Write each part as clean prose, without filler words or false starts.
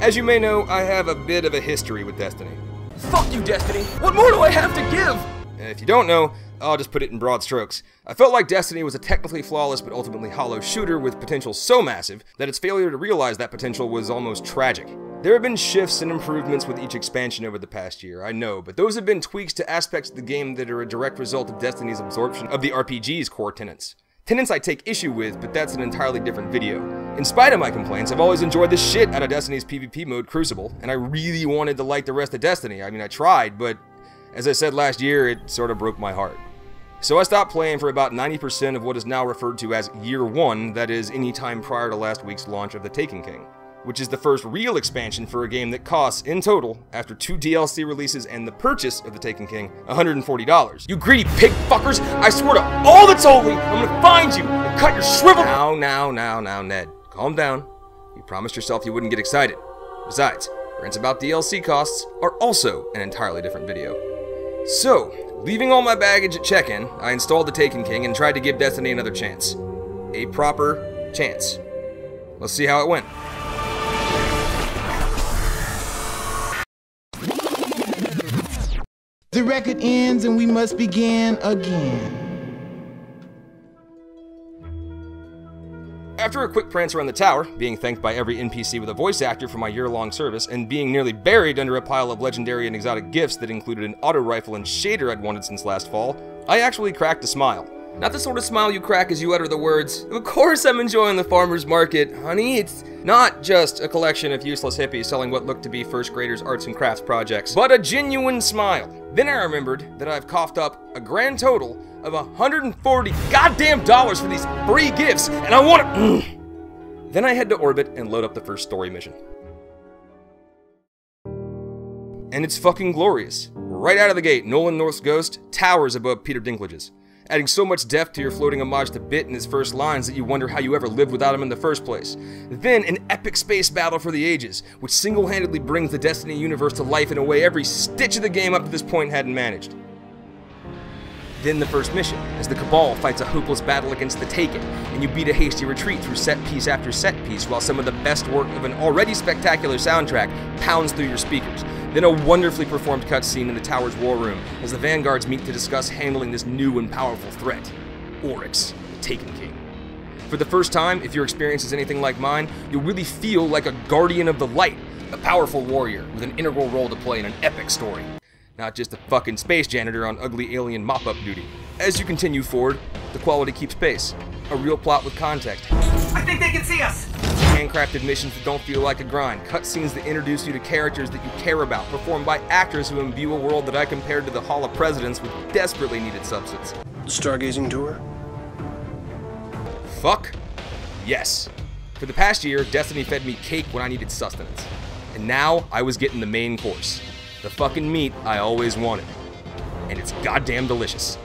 As you may know, I have a bit of a history with Destiny. Fuck you, Destiny! What more do I have to give? And if you don't know, I'll just put it in broad strokes. I felt like Destiny was a technically flawless but ultimately hollow shooter with potential so massive that its failure to realize that potential was almost tragic. There have been shifts and improvements with each expansion over the past year, I know, but those have been tweaks to aspects of the game that are a direct result of Destiny's absorption of the RPG's core tenets. Tenets I take issue with, but that's an entirely different video. In spite of my complaints, I've always enjoyed the shit out of Destiny's PvP mode, Crucible, and I really wanted to like the rest of Destiny. I mean, I tried, but as I said last year, it sort of broke my heart. So I stopped playing for about 90% of what is now referred to as Year 1, that is, any time prior to last week's launch of The Taken King, which is the first real expansion for a game that costs, in total, after 2 DLC releases and the purchase of The Taken King, $140. You greedy pig fuckers! I swear to all that's holy, I'm gonna find you and cut your shrivel— Now, Ned. Calm down. You promised yourself you wouldn't get excited. Besides, rants about DLC costs are also an entirely different video. So, leaving all my baggage at check-in, I installed The Taken King and tried to give Destiny another chance. A proper chance. Let's see how it went. The record ends and we must begin again. After a quick prance around the tower, being thanked by every NPC with a voice actor for my year-long service, and being nearly buried under a pile of legendary and exotic gifts that included an auto rifle and shader I'd wanted since last fall, I actually cracked a smile. Not the sort of smile you crack as you utter the words, "Of course I'm enjoying the farmer's market, honey, it's not just a collection of useless hippies selling what looked to be first graders' arts and crafts projects, but a genuine smile." Then I remembered that I've coughed up a grand total of $140 goddamn dollars for these free gifts, and I want to— Then I head to orbit and load up the first story mission. And it's fucking glorious. Right out of the gate, Nolan North's ghost towers above Peter Dinklage's, adding so much depth to your floating homage to Bit in his first lines that you wonder how you ever lived without him in the first place. Then an epic space battle for the ages, which single-handedly brings the Destiny universe to life in a way every stitch of the game up to this point hadn't managed. Then the first mission, as the Cabal fights a hopeless battle against the Taken, and you beat a hasty retreat through set piece after set piece while some of the best work of an already spectacular soundtrack pounds through your speakers. Then a wonderfully performed cutscene in the tower's war room as the Vanguards meet to discuss handling this new and powerful threat, Oryx, the Taken King. For the first time, if your experience is anything like mine, you'll really feel like a guardian of the light, a powerful warrior with an integral role to play in an epic story. Not just a fucking space janitor on ugly alien mop-up duty. As you continue forward, the quality keeps pace. A real plot with context. I think they can see us! Handcrafted missions that don't feel like a grind. Cutscenes that introduce you to characters that you care about, performed by actors who imbue a world that I compared to the Hall of Presidents with desperately needed substance. Stargazing tour? Fuck yes. For the past year, Destiny fed me cake when I needed sustenance. And now I was getting the main course. The fucking meat I always wanted. And it's goddamn delicious.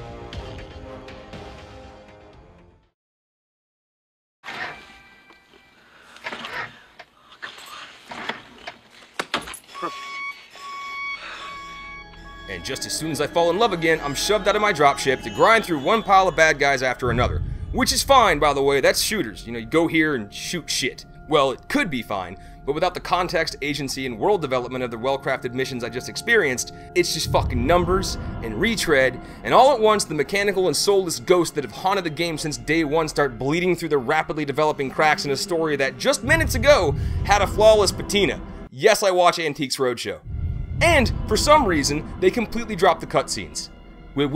And just as soon as I fall in love again, I'm shoved out of my dropship to grind through one pile of bad guys after another. Which is fine, by the way, that's shooters. You know, you go here and shoot shit. Well, it could be fine, but without the context, agency, and world development of the well-crafted missions I just experienced, it's just fucking numbers and retread, and all at once the mechanical and soulless ghosts that have haunted the game since day one start bleeding through the rapidly developing cracks in a story that just minutes ago had a flawless patina. Yes, I watch Antiques Roadshow. And, for some reason, they completely dropped the cutscenes. Why?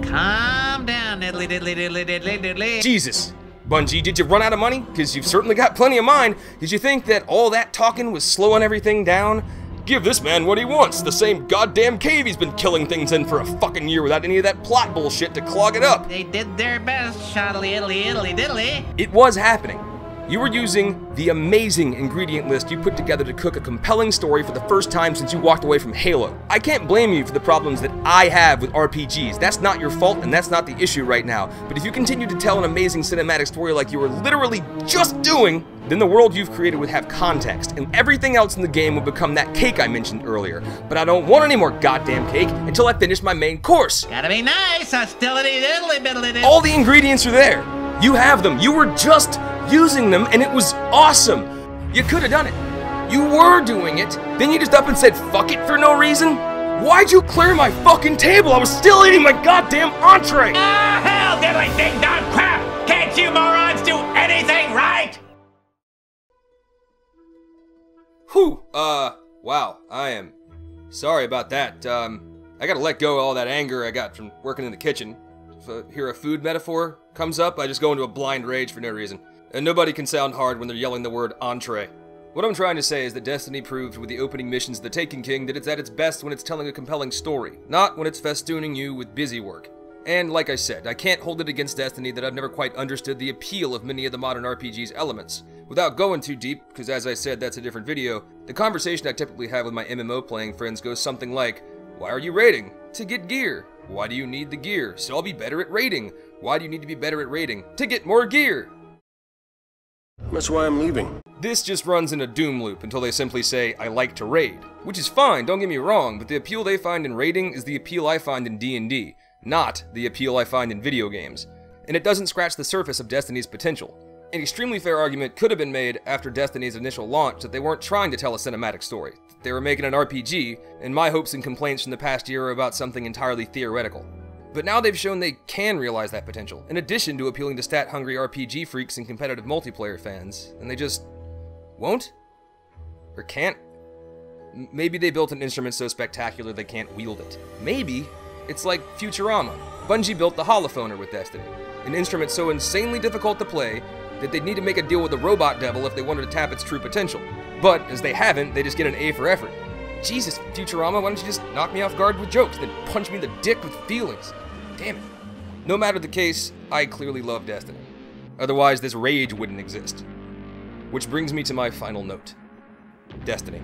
Calm down, diddly diddly diddly diddly diddly. Jesus. Bungie, did you run out of money? Because you've certainly got plenty of mine. Did you think that all that talking was slowing everything down? Give this man what he wants, the same goddamn cave he's been killing things in for a fucking year without any of that plot bullshit to clog it up. They did their best, shoddly iddly iddly diddly. It was happening. You were using the amazing ingredient list you put together to cook a compelling story for the first time since you walked away from Halo. I can't blame you for the problems that I have with RPGs. That's not your fault, and that's not the issue right now. But if you continue to tell an amazing cinematic story like you were literally just doing, then the world you've created would have context, and everything else in the game would become that cake I mentioned earlier. But I don't want any more goddamn cake until I finish my main course. Gotta be nice, hostility diddly diddly diddly. All the ingredients are there. You have them. You were just using them, and it was awesome. You could have done it. You were doing it, then you just up and said fuck it for no reason? Why'd you clear my fucking table? I was still eating my goddamn entree! Ah, hell, diddly ding dong crap! Can't you morons do anything right? Whew, wow, I am sorry about that. I gotta let go of all that anger I got from working in the kitchen. If I hear a food metaphor comes up, I just go into a blind rage for no reason. And nobody can sound hard when they're yelling the word entree. What I'm trying to say is that Destiny proved with the opening missions of the Taken King that it's at its best when it's telling a compelling story, not when it's festooning you with busy work. And like I said, I can't hold it against Destiny that I've never quite understood the appeal of many of the modern RPG's elements. Without going too deep, because as I said, that's a different video, the conversation I typically have with my MMO playing friends goes something like, why are you raiding? To get gear. Why do you need the gear? So I'll be better at raiding. Why do you need to be better at raiding? To get more gear. That's why I'm leaving. This just runs in a doom loop until they simply say, I like to raid. Which is fine, don't get me wrong, but the appeal they find in raiding is the appeal I find in D&D, not the appeal I find in video games. And it doesn't scratch the surface of Destiny's potential. An extremely fair argument could have been made after Destiny's initial launch that they weren't trying to tell a cinematic story. They were making an RPG, and my hopes and complaints from the past year are about something entirely theoretical. But now they've shown they can realize that potential, in addition to appealing to stat-hungry RPG freaks and competitive multiplayer fans, and they just won't? Or can't? Maybe they built an instrument so spectacular they can't wield it. Maybe it's like Futurama. Bungie built the holophoner with Destiny, an instrument so insanely difficult to play that they'd need to make a deal with the robot devil if they wanted to tap its true potential. But, as they haven't, they just get an A for effort. Jesus, Futurama, why don't you just knock me off guard with jokes, then punch me in the dick with feelings? Damn it. No matter the case, I clearly love Destiny. Otherwise, this rage wouldn't exist. Which brings me to my final note. Destiny.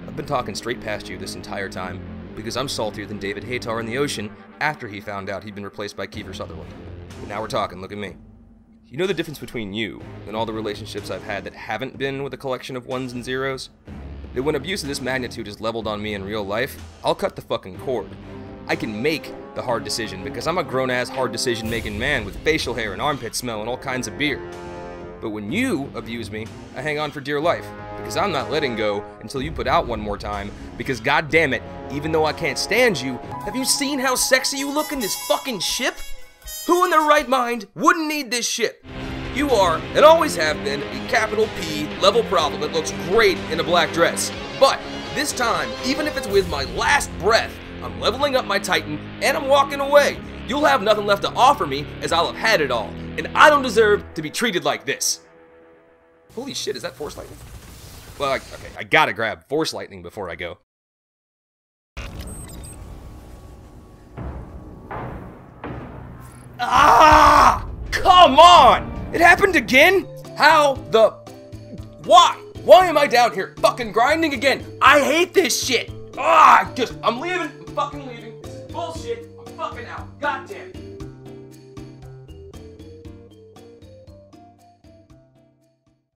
I've been talking straight past you this entire time, because I'm saltier than David Haytar in the ocean after he found out he'd been replaced by Kiefer Sutherland. But now we're talking, look at me. You know the difference between you and all the relationships I've had that haven't been with a collection of ones and zeros? That when abuse of this magnitude is leveled on me in real life, I'll cut the fucking cord. I can make the hard decision because I'm a grown-ass hard decision-making man with facial hair and armpit smell and all kinds of beer. But when you abuse me, I hang on for dear life, because I'm not letting go until you put out one more time, because goddammit, even though I can't stand you, have you seen how sexy you look in this fucking ship? Who in their right mind wouldn't need this ship? You are, and always have been, a capital P level problem that looks great in a black dress. But this time, even if it's with my last breath, I'm leveling up my Titan and I'm walking away. You'll have nothing left to offer me as I'll have had it all. And I don't deserve to be treated like this. Holy shit, is that Force Lightning? Well, okay, I gotta grab Force Lightning before I go. Ah! Come on! It happened again? How the... Why? Why am I down here fucking grinding again? I hate this shit! Ah! I'm leaving. I'm fucking leaving. This is bullshit. I'm fucking out. God damn it.